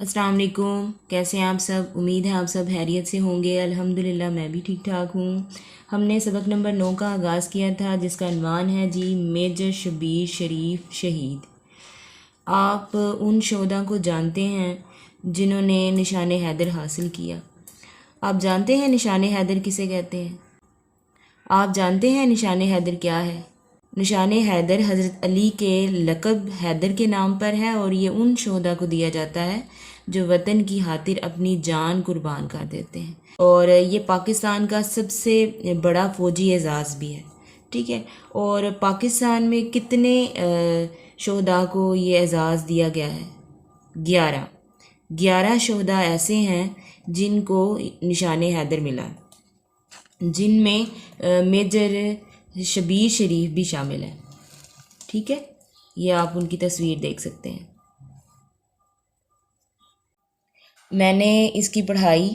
السلام علیکم، کیسے ہیں آپ سب؟ امید ہے آپ سب خیریت سے ہوں گے۔ الحمدللہ میں بھی ٹھیک ٹھاک ہوں۔ ہم نے سبق نمبر 9 کا آغاز کیا تھا، جس کا عنوان ہے میجر شبیر شریف شہید۔ آپ ان شہداء کو جانتے ہیں جنہوں نے نشان حیدر حاصل کیا۔ آپ جانتے ہیں نشان حیدر کسے کہتے ہیں؟ آپ جانتے ہیں نشان حیدر کیا ہے؟ نشان حیدر حضرت علی کے لقب حیدر کے نام پر ہے، اور یہ ان شہداء کو دیا جاتا ہے جو وطن کی خاطر اپنی جان قربان کر دیتے ہیں، اور یہ پاکستان کا سب سے بڑا فوجی اعزاز بھی ہے، ٹھیک ہے۔ اور پاکستان میں کتنے شہداء کو یہ اعزاز دیا گیا ہے؟ 11 شہداء ایسے ہیں جن کو نشان حیدر ملا، جن میں میجر شبیر شریف بھی شامل ہے، ٹھیک ہے۔ یہ آپ ان کی تصویر دیکھ سکتے ہیں۔ میں نے اس کی پڑھائی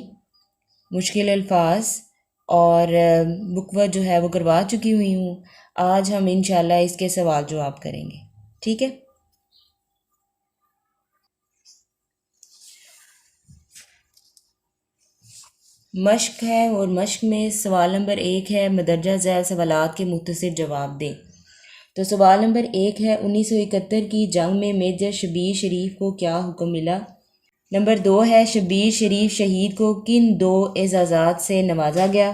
مشکل الفاظ اور بکوہ جو ہے وہ کروا چکی ہوئی ہوں۔ آج ہم انشاءاللہ اس کے سوال جواب کریں گے، ٹھیک ہے۔ مشق ہے، اور مشق میں سوال نمبر 1 ہے مندرجہ ذیل سوالات کے مختصر جواب دیں۔ تو سوال نمبر 1 ہے 1971 کی جنگ میں میجر شبیر شریف کو کیا حکم ملا؟ نمبر 2 ہے شبیر شریف شہید کو کن 2 اعزازات سے نوازا گیا؟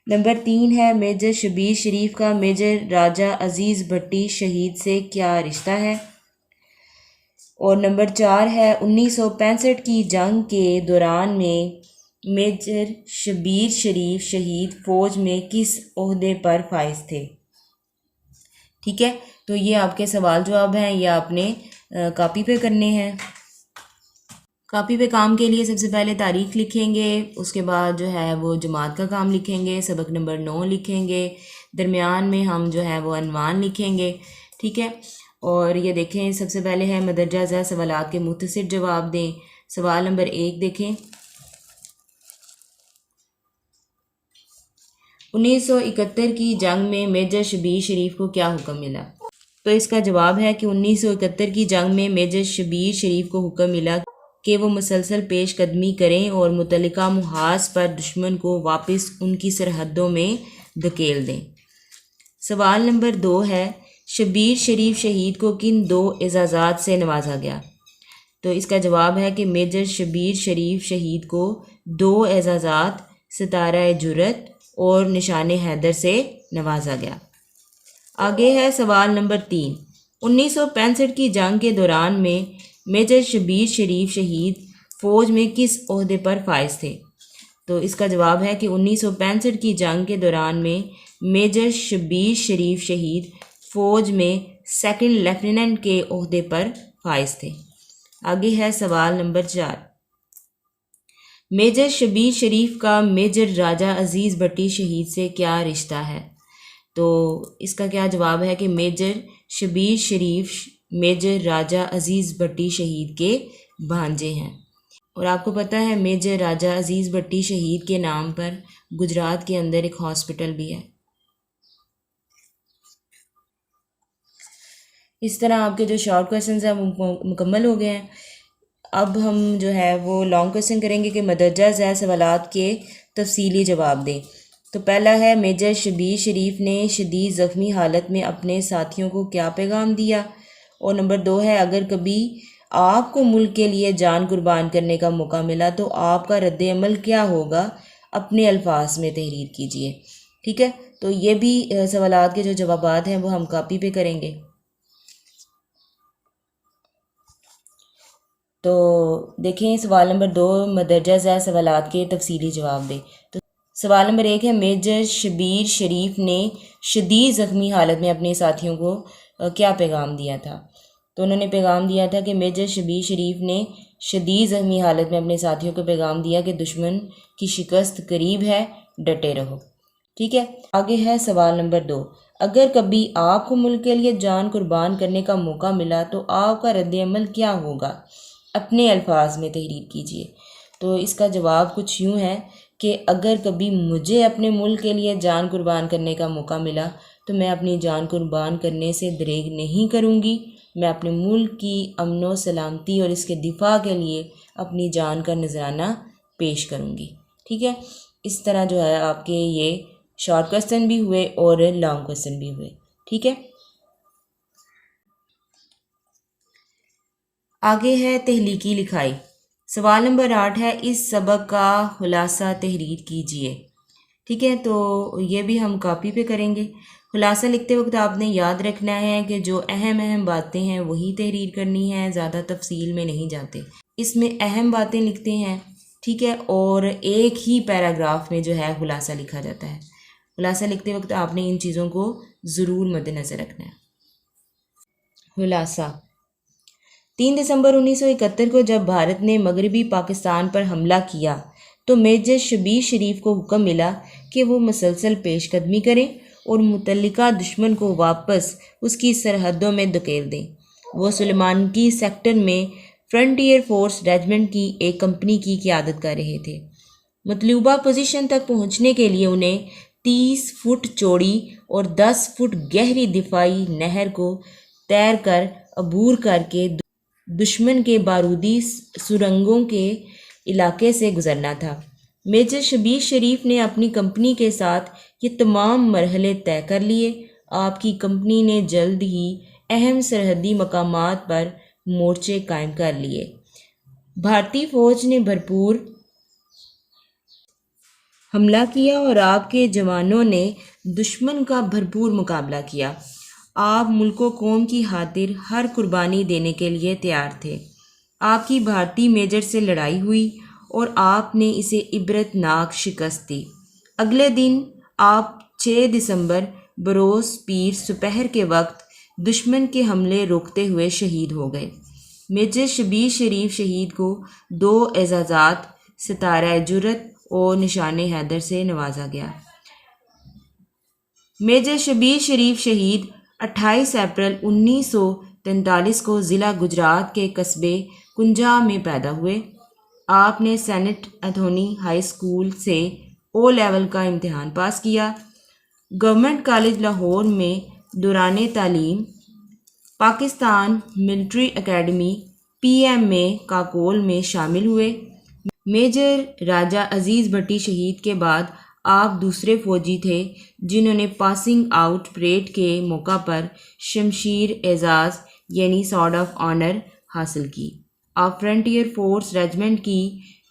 نمبر 3 ہے میجر شبیر شریف کا میجر راجہ عزیز بھٹی شہید سے کیا رشتہ ہے؟ اور نمبر 4 ہے 1965 کی جنگ کے دوران میں میجر شبیر شریف شہید فوج میں کس عہدے پر فائز تھے؟ ٹھیک ہے، تو یہ آپ کے سوال جواب ہیں، یہ آپ نے کاپی پہ کرنے ہیں۔ کاپی پہ کام کے لیے سب سے پہلے تاریخ لکھیں گے، اس کے بعد جو ہے وہ جماعت کا کام لکھیں گے، سبق نمبر 9 لکھیں گے، درمیان میں ہم جو ہے وہ عنوان لکھیں گے، ٹھیک ہے۔ اور یہ دیکھیں، سب سے پہلے ہے مندرجہ ذیل سوالات کے مختصر جواب دیں۔ سوال نمبر 1 دیکھیں، 1971 کی جنگ میں میجر شبیر شریف کو کیا حکم ملا؟ تو اس کا جواب ہے کہ 1971 کی جنگ میں میجر شبیر شریف کو حکم ملا کہ وہ مسلسل پیش قدمی کریں اور متعلقہ محاذ پر دشمن کو واپس ان کی سرحدوں میں دھکیل دیں۔ سوال نمبر 2 ہے شبیر شریف شہید کو کن 2 اعزازات سے نوازا گیا؟ تو اس کا جواب ہے کہ میجر شبیر شریف شہید کو 2 اعزازات ستارہ جرأت اور نشان حیدر سے نوازا گیا۔ آگے ہے سوال نمبر 3، 1965 کی جنگ کے دوران میں میجر شبیر شریف شہید فوج میں کس عہدے پر فائز تھے؟ تو اس کا جواب ہے کہ 1965 کی جنگ کے دوران میں میجر شبیر شریف شہید فوج میں 2nd لیفٹیننٹ کے عہدے پر فائز تھے۔ آگے ہے سوال نمبر 4، میجر شبیر شریف کا میجر راجہ عزیز بھٹی شہید سے کیا رشتہ ہے؟ تو اس کا کیا جواب ہے کہ میجر شبیر شریف میجر راجہ عزیز بھٹی شہید کے بھانجے ہیں۔ اور آپ کو پتہ ہے میجر راجہ عزیز بھٹی شہید کے نام پر گجرات کے اندر ایک ہاسپٹل بھی ہے۔ اس طرح آپ کے جو شارٹ کویسچنز ہیں وہ مکمل ہو گئے ہیں۔ اب ہم جو ہے وہ لانگ کویسچن کریں گے کہ مندرجہ ذیل سوالات کے تفصیلی جواب دیں۔ تو پہلا ہے میجر شبیر شریف نے شدید زخمی حالت میں اپنے ساتھیوں کو کیا پیغام دیا؟ اور نمبر 2 ہے اگر کبھی آپ کو ملک کے لیے جان قربان کرنے کا موقع ملا تو آپ کا رد عمل کیا ہوگا؟ اپنے الفاظ میں تحریر کیجئے، ٹھیک ہے۔ تو یہ بھی سوالات کے جو جوابات ہیں وہ ہم کاپی پہ کریں گے۔ تو دیکھیں سوال نمبر 2 مندرجہ ذیل سوالات کے تفصیلی جواب دیں۔ تو سوال نمبر 1 ہے میجر شبیر شریف نے شدید زخمی حالت میں اپنے ساتھیوں کو کیا پیغام دیا تھا؟ تو انہوں نے پیغام دیا تھا کہ میجر شبیر شریف نے شدید زخمی حالت میں اپنے ساتھیوں کو پیغام دیا کہ دشمن کی شکست قریب ہے، ڈٹے رہو، ٹھیک ہے۔ آگے ہے سوال نمبر 2، اگر کبھی آپ کو ملک کے لیے جان قربان کرنے کا موقع ملا تو آپ کا رد عمل کیا ہوگا؟ اپنے الفاظ میں تحریر کیجئے۔ تو اس کا جواب کچھ یوں ہے کہ اگر کبھی مجھے اپنے ملک کے لیے جان قربان کرنے کا موقع ملا تو میں اپنی جان قربان کرنے سے دریغ نہیں کروں گی، میں اپنے ملک کی امن و سلامتی اور اس کے دفاع کے لیے اپنی جان کا نذرانہ پیش کروں گی. ٹھیک ہے، اس طرح جو ہے آپ کے یہ شارٹ کوسچن بھی ہوئے اور لانگ کوسچن بھی ہوئے. ٹھیک ہے، آگے ہے تحلیقی لکھائی. سوال نمبر 8 ہے اس سبق کا خلاصہ تحریر کیجیے. ٹھیک ہے، تو یہ بھی ہم کاپی پہ کریں گے. خلاصہ لکھتے وقت آپ نے یاد رکھنا ہے کہ جو اہم باتیں ہیں وہی تحریر کرنی ہے، زیادہ تفصیل میں نہیں جاتے. اس میں اہم باتیں لکھتے ہیں. ٹھیک ہے، اور ایک ہی پیراگراف میں جو ہے خلاصہ لکھا جاتا ہے. خلاصہ لکھتے وقت آپ نے ان چیزوں کو ضرور مد نظر رکھنا ہے. خلاصہ: 3 دسمبر 1971 کو جب بھارت نے مغربی پاکستان پر حملہ کیا تو میجر شبیر شریف کو حکم ملا کہ وہ مسلسل پیش قدمی کریں اور متعلقہ دشمن کو واپس اس کی سرحدوں میں دھکیل دیں. وہ سلیمانکی سیکٹر میں فرنٹیئر فورس ریجمنٹ کی ایک کمپنی کی قیادت کر رہے تھے. مطلوبہ پوزیشن تک پہنچنے کے لیے انہیں 30 فٹ چوڑی اور 10 فٹ گہری دفاعی نہر کو تیر کر عبور کر کے دشمن کے بارودی سرنگوں کے علاقے سے گزرنا تھا. میجر شبیر شریف نے اپنی کمپنی کے ساتھ یہ تمام مرحلے طے کر لیے. آپ کی کمپنی نے جلد ہی اہم سرحدی مقامات پر مورچے قائم کر لیے. بھارتی فوج نے بھرپور حملہ کیا اور آپ کے جوانوں نے دشمن کا بھرپور مقابلہ کیا. آپ ملک و قوم کی خاطر ہر قربانی دینے کے لیے تیار تھے. آپ کی بھارتی میجر سے لڑائی ہوئی اور آپ نے اسے عبرت ناک شکست دی. اگلے دن آپ 6 دسمبر بروز پیر سپہر کے وقت دشمن کے حملے روکتے ہوئے شہید ہو گئے. میجر شبیر شریف شہید کو 2 اعزازات ستارہ جرأت اور نشان حیدر سے نوازا گیا. میجر شبیر شریف شہید 28 اپریل 1943 کو ضلع گجرات کے قصبے کنجا میں پیدا ہوئے. آپ نے سینٹ انتھونی ہائی اسکول سے او لیول کا امتحان پاس کیا. گورنمنٹ کالج لاہور میں دوران تعلیم Pakistan military academy P M A Kakul میں شامل ہوئے. میجر راجہ عزیز بھٹی شہید کے بعد آپ دوسرے فوجی تھے جنہوں نے پاسنگ آؤٹ پریڈ کے موقع پر شمشیر اعزاز یعنی سارڈ آف آنر حاصل کی. آپ فرنٹیئر فورس ریجمنٹ کی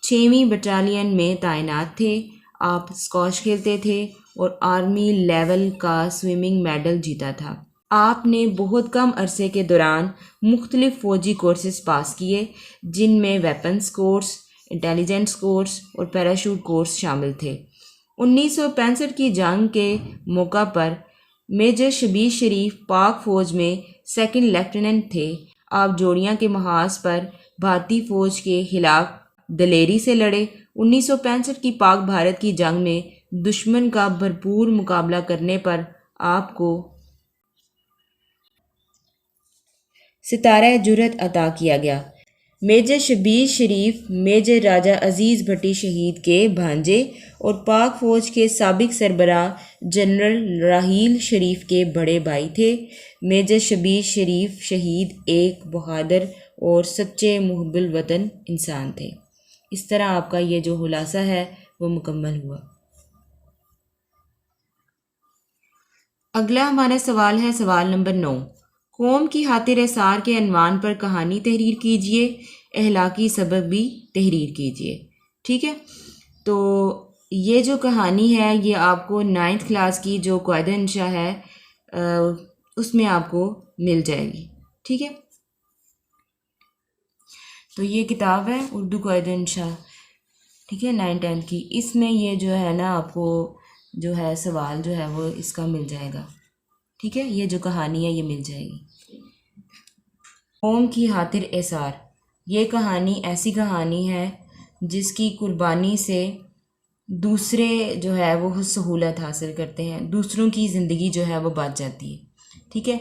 6ویں بٹالین میں تعینات تھے. آپ اسکواش کھیلتے تھے اور آرمی لیول کا سوئمنگ میڈل جیتا تھا. آپ نے بہت کم عرصے کے دوران مختلف فوجی کورسز پاس کیے جن میں ویپنز کورس، انٹیلیجنس کورس اور پیراشوٹ کورس شامل تھے. 1965 کی جنگ کے موقع پر میجر شبیر شریف پاک فوج میں 2nd لیفٹیننٹ تھے. آپ جوڑیاں کے محاذ پر بھارتی فوج کے خلاف دلیری سے لڑے. 1965 کی پاک بھارت کی جنگ میں دشمن کا بھرپور مقابلہ کرنے پر آپ کو ستارہ جرأت عطا کیا گیا. میجر شبیر شریف میجر راجہ عزیز بھٹی شہید کے بھانجے اور پاک فوج کے سابق سربراہ جنرل راحیل شریف کے بڑے بھائی تھے. میجر شبیر شریف شہید ایک بہادر اور سچے محب الوطن انسان تھے. اس طرح آپ کا یہ جو خلاصہ ہے وہ مکمل ہوا. اگلا ہمارا سوال ہے سوال نمبر 9. قوم کی خاطر ایثار کے عنوان پر کہانی تحریر کیجیے. اخلاقی سبق بھی تحریر کیجیے. ٹھیک ہے، تو یہ جو کہانی ہے یہ آپ کو 9th کلاس کی جو قاعدہ انشاء ہے اس میں آپ کو مل جائے گی. ٹھیک ہے، تو یہ کتاب ہے اردو قاعدہ انشاء، ٹھیک ہے، 9th-10th کی. اس میں یہ جو ہے نا آپ کو جو ہے سوال جو ہے وہ اس کا مل جائے گا. ٹھیک ہے، یہ جو کہانی ہے یہ مل جائے گی. قوم کی خاطر ایثار، یہ کہانی ایسی کہانی ہے جس کی قربانی سے دوسرے جو ہے وہ سہولت حاصل کرتے ہیں، دوسروں کی زندگی جو ہے وہ بچ جاتی ہے. ٹھیک ہے،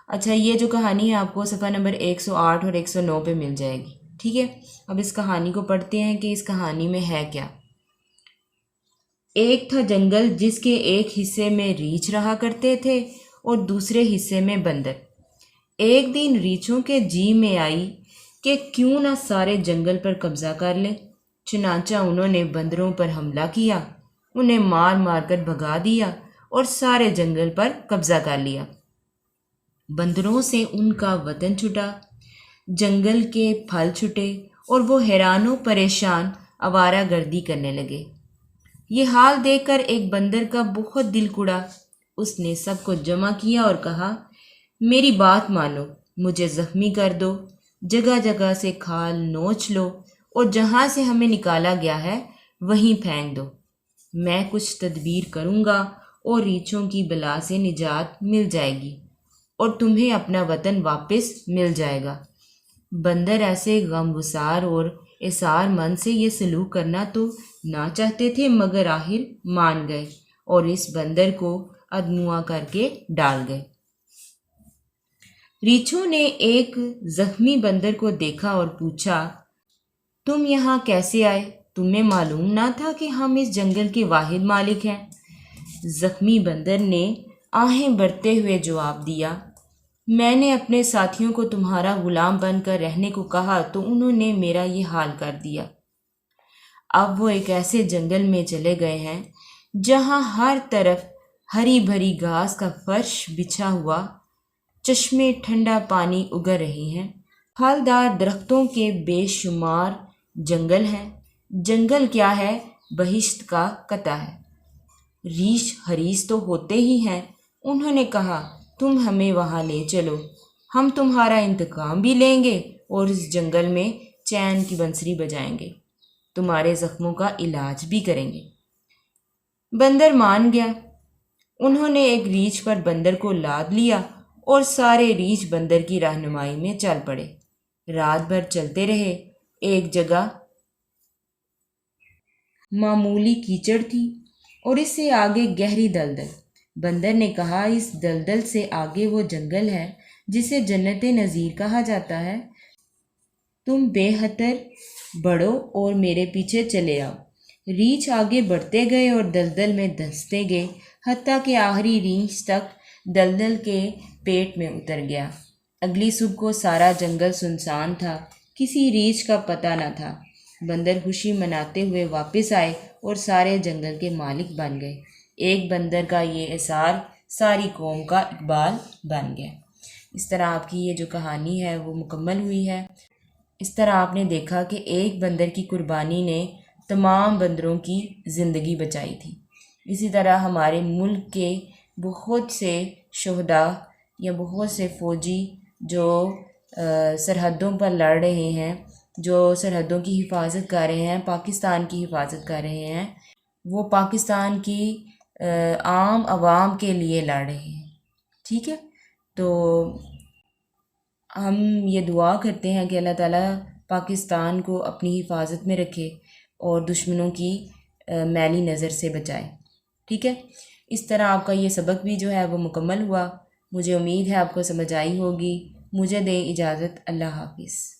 اچھا یہ جو کہانی ہے آپ کو صفحہ نمبر 108 اور 109 پہ مل جائے گی. ٹھیک ہے، اب اس کہانی کو پڑھتے ہیں کہ اس کہانی میں ہے کیا. ایک تھا جنگل جس کے ایک حصے میں ریچھ رہا کرتے تھے اور دوسرے حصے میں بندر. ایک دن ریچھوں کے جی میں آئی کہ کیوں نہ سارے جنگل پر قبضہ کر لیں۔ چنانچہ انہوں نے بندروں پر حملہ کیا، انہیں مار مار کر بھگا دیا اور سارے جنگل پر قبضہ کر لیا۔ بندروں سے ان کا وطن چھٹا، جنگل کے پھل چھٹے اور وہ حیران و پریشان آوارہ گردی کرنے لگے۔ یہ حال دیکھ کر ایک بندر کا بہت دل کڑا۔ اس نے سب کو جمع کیا اور کہا، میری بات مانو، مجھے زخمی کر دو، جگہ جگہ سے کھال نوچ لو اور جہاں سے ہمیں نکالا گیا ہے وہیں پھینک دو۔ میں کچھ تدبیر کروں گا اور ریچھوں کی بلا سے نجات مل جائے گی اور تمہیں اپنا وطن واپس مل جائے گا۔ بندر ایسے غمگسار اور اثار مند سے یہ سلوک کرنا تو نہ چاہتے تھے، مگر آخر مان گئے اور اس بندر کو ادموا کر کے ڈال گئے۔ ریچھوں نے ایک زخمی بندر کو دیکھا اور پوچھا، تم یہاں کیسے آئے؟ تمہیں معلوم نہ تھا کہ ہم اس جنگل کے واحد مالک ہیں؟ زخمی بندر نے آہیں بھرتے ہوئے جواب دیا، میں نے اپنے ساتھیوں کو تمہارا غلام بن کر رہنے کو کہا تو انہوں نے میرا یہ حال کر دیا۔ اب وہ ایک ایسے جنگل میں چلے گئے ہیں جہاں ہر طرف ہری بھری گھاس کا فرش بچھا ہوا، چشمے ٹھنڈا پانی اگل رہے ہیں، پھلدار درختوں کے بے شمار جنگل ہیں۔ جنگل کیا ہے، بہشت کا قطع ہے۔ ریچھ حریص تو ہوتے ہی ہیں، انہوں نے کہا، تم ہمیں وہاں لے چلو، ہم تمہارا انتقام بھی لیں گے اور اس جنگل میں چین کی بنسری بجائیں گے، تمہارے زخموں کا علاج بھی کریں گے۔ بندر مان گیا۔ انہوں نے ایک ریچھ پر بندر کو لاد لیا اور سارے ریچھ بندر کی رہنمائی میں چل پڑے۔ رات بھر چلتے رہے۔ ایک جگہ معمولی کیچڑ تھی اور اس سے آگے گہری دلدل۔ بندر نے کہا، اس دلدل سے آگے وہ جنگل ہے جسے جنت نظیر کہا جاتا ہے، تم بے خطر بڑھو اور میرے پیچھے چلے آؤ۔ ریچھ آگے بڑھتے گئے اور دلدل میں دھنستے گئے، حتیٰ کہ آخری ریچھ تک دلدل کے پیٹ میں اتر گیا۔ اگلی صبح کو سارا جنگل سنسان تھا، کسی ریچھ کا پتہ نہ تھا۔ بندر خوشی مناتے ہوئے واپس آئے اور سارے جنگل کے مالک بن گئے۔ ایک بندر کا یہ اثار ساری قوم کا اقبال بن گیا۔ اس طرح آپ کی یہ جو کہانی ہے وہ مکمل ہوئی ہے۔ اس طرح آپ نے دیکھا کہ ایک بندر کی قربانی نے تمام بندروں کی زندگی بچائی تھی۔ اسی طرح ہمارے ملک کے بہت سے شہداء یا بہت سے فوجی جو سرحدوں پر لڑ رہے ہیں، جو سرحدوں کی حفاظت کر رہے ہیں، پاکستان کی حفاظت کر رہے ہیں، وہ پاکستان کی عام عوام کے لیے لڑ رہے ہیں۔ ٹھیک ہے، تو ہم یہ دعا کرتے ہیں کہ اللہ تعالیٰ پاکستان کو اپنی حفاظت میں رکھے اور دشمنوں کی میلی نظر سے بچائے۔ ٹھیک ہے، اس طرح آپ کا یہ سبق بھی جو ہے وہ مکمل ہوا۔ مجھے امید ہے آپ کو سمجھ آئی ہوگی۔ مجھے دیں اجازت، اللہ حافظ۔